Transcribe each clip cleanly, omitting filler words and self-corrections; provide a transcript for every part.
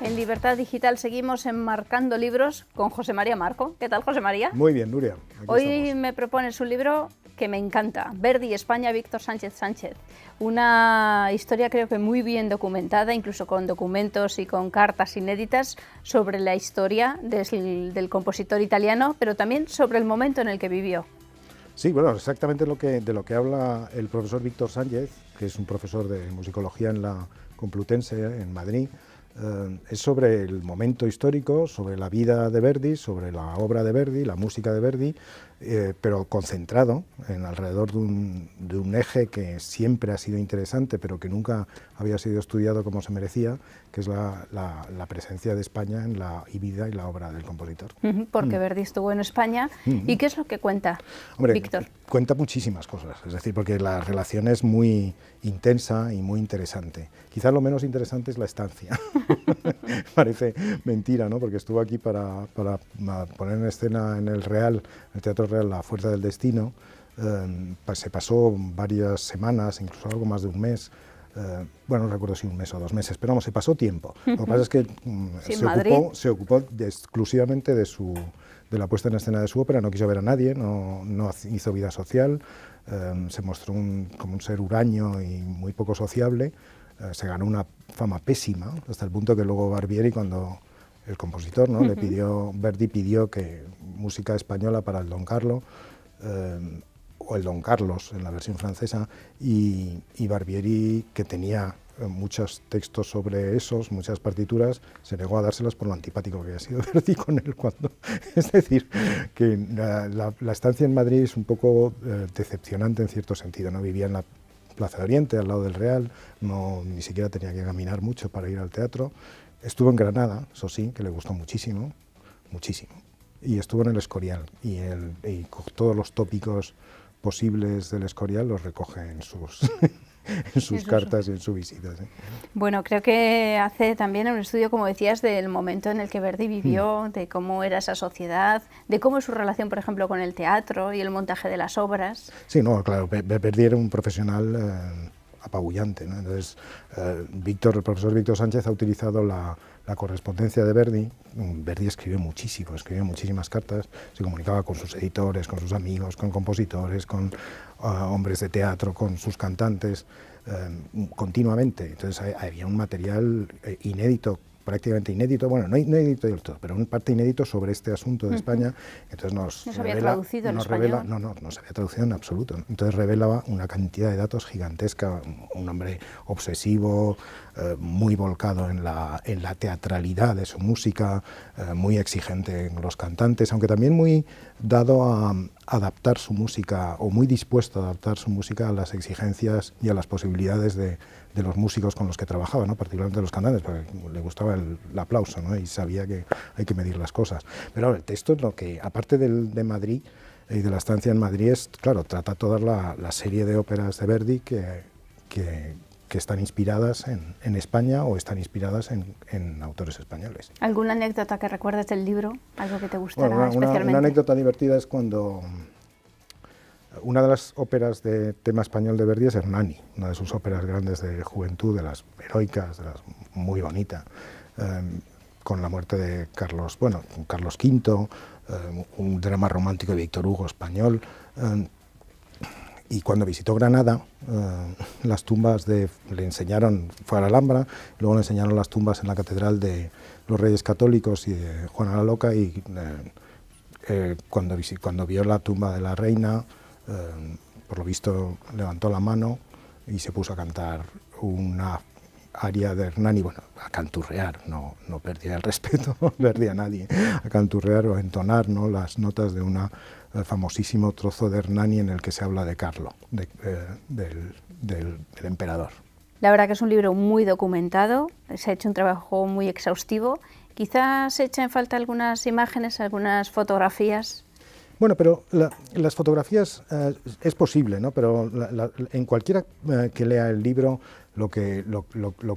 En Libertad Digital seguimos enmarcando libros con José María Marco. ¿Qué tal, José María? Muy bien, Nuria. Hoy estamos. me propones un libro que me encanta, Verdi, España, Víctor Sánchez Sánchez. Una historia creo que muy bien documentada, incluso con documentos y con cartas inéditas sobre la historia del compositor italiano, pero también sobre el momento en el que vivió. Sí, bueno, exactamente de lo que habla el profesor Víctor Sánchez, que es un profesor de musicología en la Complutense, en Madrid. Es sobre el momento histórico, sobre la vida de Verdi, sobre la obra de Verdi, la música de Verdi, pero concentrado alrededor de un eje que siempre ha sido interesante, pero que nunca había sido estudiado como se merecía, que es la presencia de España en la vida y la obra del compositor. Porque Verdi estuvo en España. ¿Y qué es lo que cuenta, Hombre, Víctor? Cuenta muchísimas cosas, es decir, porque la relación es muy intensa y muy interesante. Quizás lo menos interesante es la estancia. Parece mentira, ¿no? Porque estuvo aquí para poner en escena en el Teatro Real, La Fuerza del Destino. Se pasó varias semanas, incluso algo más de un mes. Bueno, no recuerdo si un mes o 2 meses, pero vamos, se pasó tiempo. Lo que pasa es que se ocupó exclusivamente de la puesta en escena de su ópera, no quiso ver a nadie, no hizo vida social, se mostró como un ser huraño y muy poco sociable. Se ganó una fama pésima, hasta el punto que luego Barbieri, cuando el compositor, ¿no? Verdi pidió que música española para el Don Carlo, o el Don Carlos en la versión francesa, y Barbieri, que tenía muchos textos sobre esos, muchas partituras, se negó a dárselas por lo antipático que había sido Verdi con él cuando... Es decir, que la estancia en Madrid es un poco decepcionante en cierto sentido, ¿no? Vivía en la Plaza de Oriente, al lado del Real, ni siquiera tenía que caminar mucho para ir al teatro. Estuvo en Granada, eso sí, que le gustó muchísimo, muchísimo. Y estuvo en el Escorial, y todos los tópicos posibles del Escorial los recoge en sus cartas y en su visita. ¿Sí? Bueno, creo que hace también un estudio, como decías, del momento en el que Verdi vivió, de cómo era esa sociedad, de cómo es su relación, por ejemplo, con el teatro y el montaje de las obras. Sí, no, claro, Verdi era un profesional apabullante, ¿no? Entonces, el profesor Víctor Sánchez ha utilizado la correspondencia de Verdi. Verdi escribió muchísimas cartas, se comunicaba con sus editores, con sus amigos, con compositores, con hombres de teatro, con sus cantantes, continuamente. Entonces había un material inédito, prácticamente inédito, bueno, no inédito del todo, pero un parte inédito sobre este asunto de España. Entonces ¿No se había traducido en español? No se había traducido en absoluto. Entonces revelaba una cantidad de datos gigantesca, un hombre obsesivo, muy volcado en la teatralidad de su música, muy exigente en los cantantes, aunque también muy dado a adaptar su música, o muy dispuesto a adaptar su música a las exigencias y a las posibilidades de los músicos con los que trabajaba, ¿no? Particularmente los cantantes, porque le gustaba el aplauso, ¿no? Y sabía que hay que medir las cosas. Pero ahora, el texto es lo que, aparte de Madrid y de la estancia en Madrid, trata toda la serie de óperas de Verdi que están inspiradas en España o están inspiradas en autores españoles. ¿Alguna anécdota que recuerdes del libro? ¿Algo que te gustará especialmente? Una anécdota divertida es cuando una de las óperas de tema español de Verdi es Hernani, una de sus óperas grandes de juventud, de las heroicas, muy bonita, con la muerte de Carlos V, un drama romántico de Víctor Hugo español. Y cuando visitó Granada, las tumbas le enseñaron, fue a la Alhambra, luego le enseñaron las tumbas en la Catedral de los Reyes Católicos y de Juana la Loca, y cuando vio la tumba de la reina, por lo visto levantó la mano y se puso a cantar una aria de Hernani, bueno, a canturrear, no perdía el respeto, no perdía a nadie, a canturrear o a entonar, ¿no?, las notas de un famosísimo trozo de Hernani en el que se habla de Carlo, del emperador. La verdad que es un libro muy documentado, se ha hecho un trabajo muy exhaustivo. Quizás se echa en falta algunas imágenes, algunas fotografías. Bueno, pero las fotografías es posible, ¿no? Pero en cualquiera que lea el libro lo que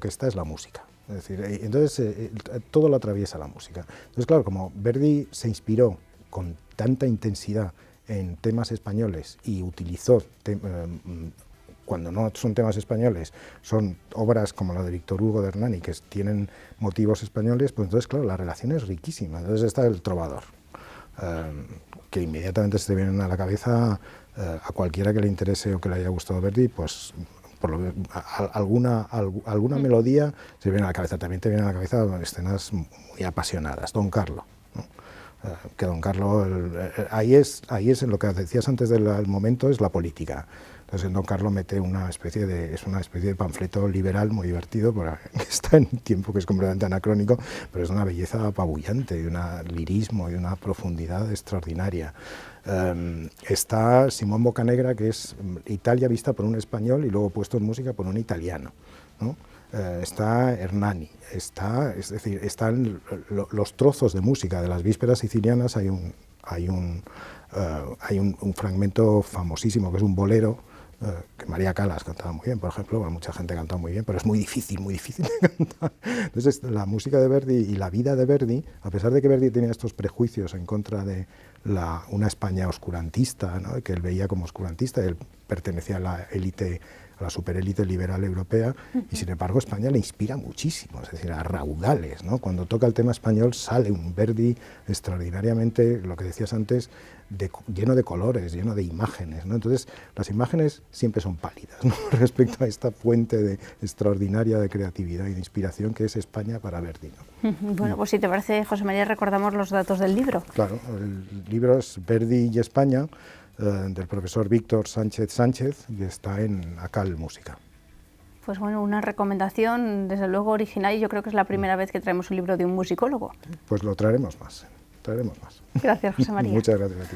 está es la música. Es decir, entonces todo lo atraviesa la música. Entonces, claro, como Verdi se inspiró con tanta intensidad en temas españoles y utilizó cuando no son temas españoles, son obras como la de Víctor Hugo de Hernani, que tienen motivos españoles, pues entonces, claro, la relación es riquísima. Entonces está el trovador, que inmediatamente se te vienen a la cabeza a cualquiera que le interese o que le haya gustado Verdi, pues alguna melodía se viene a la cabeza. También te vienen a la cabeza escenas muy apasionadas. Don Carlo, ¿no? Que Don Carlo, ahí es en lo que decías antes del momento, es la política. Entonces en Don Carlo mete una especie de panfleto liberal muy divertido, porque está en un tiempo que es completamente anacrónico, pero es una belleza apabullante, de un lirismo y una profundidad extraordinaria. Está Simón Boccanegra, que es Italia vista por un español y luego puesto en música por un italiano, ¿no? Está Hernani, están los trozos de música de las vísperas sicilianas. Hay un fragmento famosísimo que es un bolero, que María Callas cantaba muy bien, por ejemplo. Bueno, mucha gente cantaba muy bien, pero es muy difícil de cantar. Entonces la música de Verdi y la vida de Verdi, a pesar de que Verdi tenía estos prejuicios en contra de una España oscurantista, ¿no?, que él veía como oscurantista, él pertenecía a la élite, a la superélite liberal europea, y sin embargo España le inspira muchísimo, es decir, a raudales, ¿no? Cuando toca el tema español sale un Verdi extraordinariamente, lo que decías antes, lleno de colores, lleno de imágenes, ¿no? Entonces las imágenes siempre son pálidas, ¿no?, respecto a esta fuente extraordinaria de creatividad y de inspiración que es España para Verdi, ¿no? Bueno, pues si te parece, José María, recordamos los datos del libro. Claro, el libro es Verdi y España, del profesor Víctor Sánchez Sánchez, y está en Acal Música. Pues bueno, una recomendación desde luego original, y yo creo que es la primera vez que traemos un libro de un musicólogo. Pues lo traeremos más, Traeremos más. Gracias, José María. Muchas gracias a ti.